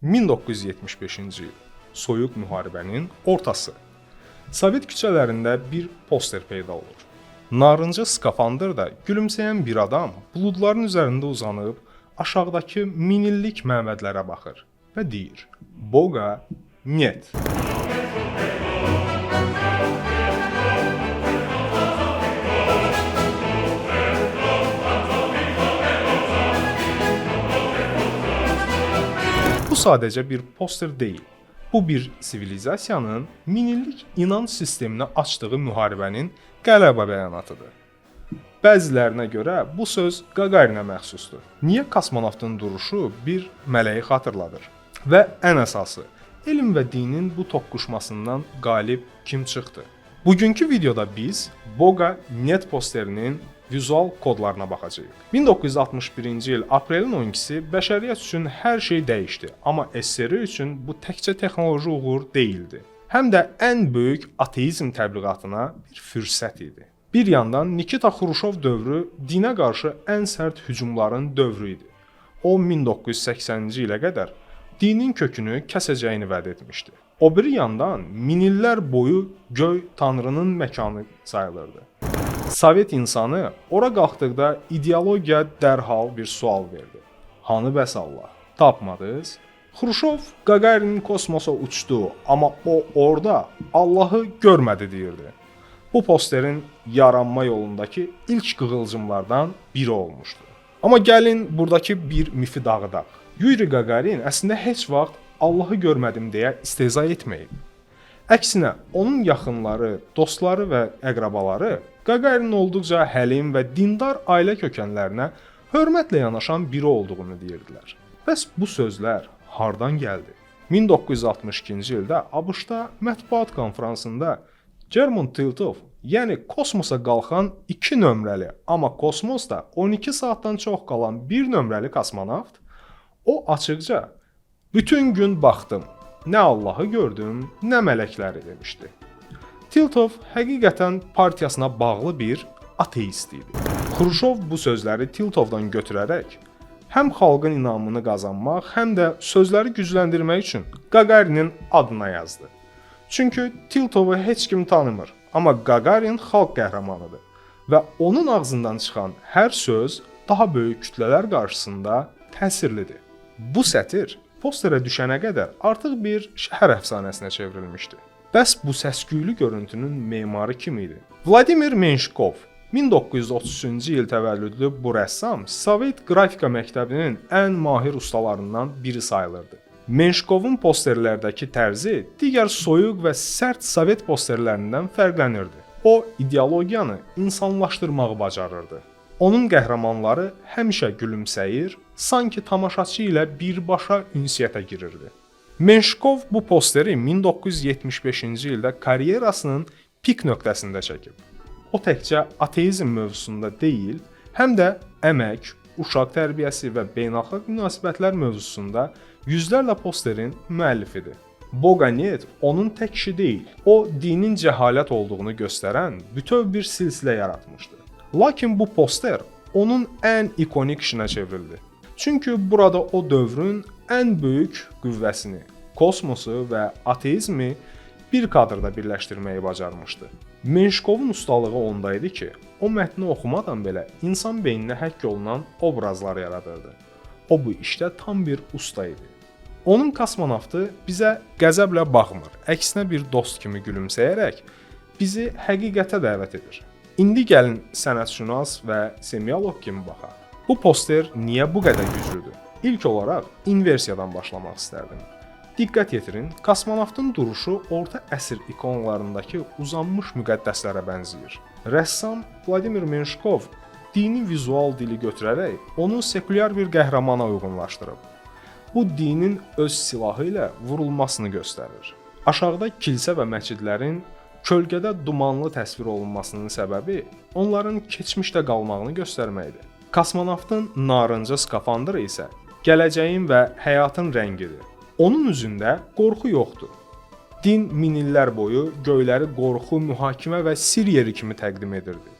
1975-ci il. Soyuq müharibənin ortası. Sovet küçələrində bir poster peyda olur. Narıncı skafandrda gülümsəyən bir adam buludların üzərində uzanıb aşağıdakı minillik məbədlərə baxır və deyir: Boga нет. Bu sadəcə bir poster deyil. Bu bir sivilizasiyanın minillik inanc sisteminə açdığı müharibənin qələbə bəyanatıdır. Bəzilərinə görə bu söz Qaqarinə məxsusdur. Niyə kosmonavtın duruşu bir mələyi xatırladır? Və ən əsası, elm və dinin bu toqquşmasından qalib kim çıxdı? Bugünkü videoda biz Boga Net posterinin vizual kodlarına baxacağıq. 1961-ci il aprelin 12-si bəşəriyyət üçün hər şey dəyişdi, amma SSR üçün bu təkcə texnoloji uğur değildi. Həm də ən böyük ateizm təbliğatına bir fürsət idi. Bir yandan Nikita Xruşov dövrü dinə qarşı ən sərt hücumların dövrü idi. O 1980-ci ilə qədər dinin kökünü kəsəcəyini vəd etmişdi. O bir yandan minillər boyu göy tanrının məkanı sayılırdı. Sovet insanı ora qalxdıqda ideologiya dərhal bir sual verdi. Hanı bəs Allah? Tapmadınız? Xruşov Qaqarinin kosmosa uçdu, amma o orada Allahı görmədi deyirdi. Bu posterin yaranma yolundakı ilk qığılcımlardan biri olmuşdu. Amma gəlin buradakı bir mifi dağıdaq. Yuri Qaqarin əslində heç vaxt Allahı görmədim deyə istehza etməyib. Əksinə, onun yaxınları, dostları və əqrabaları Qaqarinin olduqca həlim və dindar ailə kökənlərinə hörmətlə yanaşan biri olduğunu deyirdilər. Bəs bu sözlər hardan gəldi? 1962-ci ildə ABŞ-da mətbuat konfransında German Tiltov, yəni kosmosa qalxan 2 nömrəli, amma kosmosda 12 saatdan çox qalan 1 nömrəli kosmonavt, o açıqca bütün gün baxdım, nə Allahı gördüm, nə mələkləri demişdi. Tiltov həqiqətən partiyasına bağlı bir ateist idi. Xruşov bu sözləri Tiltovdan götürərək həm xalqın inamını qazanmaq, həm də sözləri gücləndirmək üçün Qaqarinin adına yazdı. Çünki Tiltovu heç kim tanımır, amma Qaqarin xalq qəhrəmanıdır və onun ağzından çıxan hər söz daha böyük kütlələr qarşısında təsirlidir. Bu sətir posterə düşənə qədər artıq bir şəhər əfsanəsinə çevrilmişdi. Bəs bu səs-küylü görüntünün memarı kim idi? Vladimir Menshkov. 1933-cü il təvəllüdlü bu rəssam Sovet qrafika məktəbinin ən mahir ustalarından biri sayılırdı. Menshkovun posterlərdəki tərzi digər soyuq və sərt Sovet posterlərindən fərqlənirdi. O, ideologiyanı insanlaşdırmağı bacarırdı. Onun qəhrəmanları həmişə gülümsəyir, sanki tamaşaçı ilə birbaşa ünsiyyətə girirdi. Menshkov bu posteri 1975-ci ildə karyerasının pik nöqtəsində çəkib. O təkcə ateizm mövzusunda deyil, həm də əmək, uşaq tərbiyəsi və beynəlxalq münasibətlər mövzusunda yüzlərlə posterin müəllifidir. Boga Net onun tək işi deyil, o dinin cəhalət olduğunu göstərən bütöv bir silsilə yaratmışdı. Lakin bu poster onun ən ikonik işinə çevrildi. Çünki burada o dövrün ən böyük qüvvəsini, kosmosu və ateizmi bir kadrda birləşdirməyi bacarmışdı. Menshkovun ustalığı onda idi ki, o mətni oxumadan belə insan beyninə həkk olunan obrazlar yaradırdı. O bu işdə tam bir usta idi. Onun kosmonavtı bizə qəzəblə baxmır, əksinə bir dost kimi gülümsəyərək bizi həqiqətə dəvət edir. İndi gəlin sənətşünas və semiyolog kimi baxaq. Bu poster niyə bu qədər güclüdür? İlk olaraq inversiyadan başlamaq istərdim. Diqqət yetirin, kosmonavtın duruşu orta əsr ikonlarındakı uzanmış müqəddəslərə bənzəyir. Rəssam Vladimir Menshkov dini vizual dili götürərək onu sekulyar bir qəhrəmana uyğunlaşdırıb. Bu dinin öz silahı ilə vurulmasını göstərir. Aşağıda kilsə və məscidlərin kölgədə dumanlı təsvir olunmasının səbəbi onların keçmişdə qalmağını göstərməkdir. Kosmonavtın narıncı skafandrı isə gələcəyin və həyatın rəngidir. Onun üzündə qorxu yoxdur. Din minillər boyu göyləri qorxu, mühakimə və sir yeri kimi təqdim edirdi.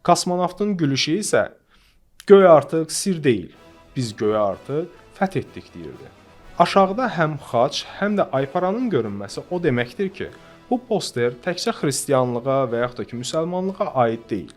Kosmonavtın gülüşü isə göy artıq sir deyil, biz göyü artıq fəth etdik deyirdi. Aşağıda həm xaç, həm də ayparanın görünməsi o deməkdir ki, bu poster təkcə xristianlığa və yaxud da ki, müsəlmanlığa aid deyil.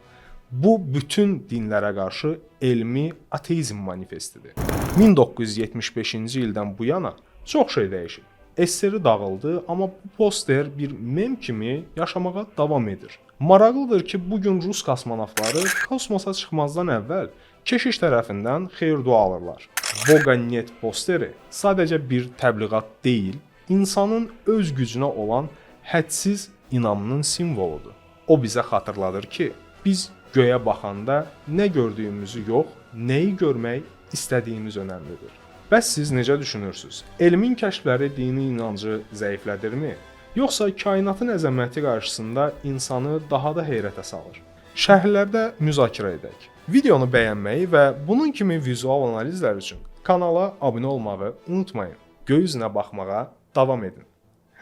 Bu bütün dinlərə qarşı elmi ateizm manifestidir. 1975-ci ildən bu yana çox şey dəyişib. SSR dağıldı, amma bu poster bir mem kimi yaşamağa davam edir. Maraqlıdır ki, bu gün Rus kosmonavtları kosmosa çıxmazdan əvvəl keşiş tərəfindən xeyir-dua alırlar. Voganet posteri sadəcə bir təbliğat deyil, insanın öz gücünə olan hədsiz inamının simvoludur. O bizə xatırladır ki, biz göyə baxanda nə gördüyümüzü yox, nəyi görmək istədiyimiz önəmlidir. Bəs siz necə düşünürsünüz? Elmin kəşfləri dini inancı zəiflədirmi? Yoxsa kainatın əzəməti qarşısında insanı daha da heyrətə salır? Şərhlərdə müzakirə edək. Videonu bəyənməyi və bunun kimi vizual analizlər üçün kanala abunə olmağı unutmayın. Göy üzünə baxmağa davam edin.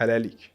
Hələlik.